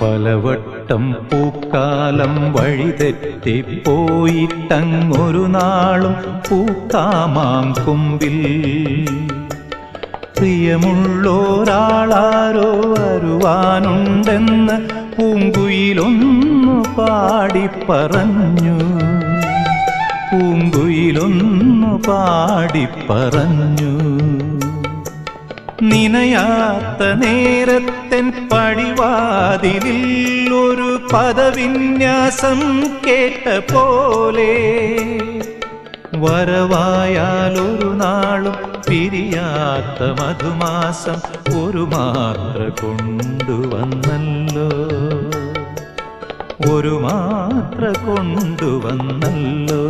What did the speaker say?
പലവട്ടം പൂക്കാലം വഴിതെറ്റിപ്പോയിട്ടങ്ങൊരു നാളും പൂക്കാമാം കൊമ്പിൽ പ്രിയമുള്ളോരാളാരോ വരുവാനുണ്ടെന്ന് പൂങ്കുയിലൊന്നു പാടിപ്പറഞ്ഞു. പൂങ്കുയിലൊന്നു പാടിപ്പറഞ്ഞു. നിനയാത്ത നേരത്തൻ പടിവാതിലിൽ ഒരു പദവിന്യാസം കേട്ട പോലെ വരവായാലൊരു നാളും പിരിയാത്ത മധുമാസം ഒരു മാത്ര കൊണ്ടുവന്നല്ലോ. ഒരു മാത്ര കൊണ്ടുവന്നല്ലോ.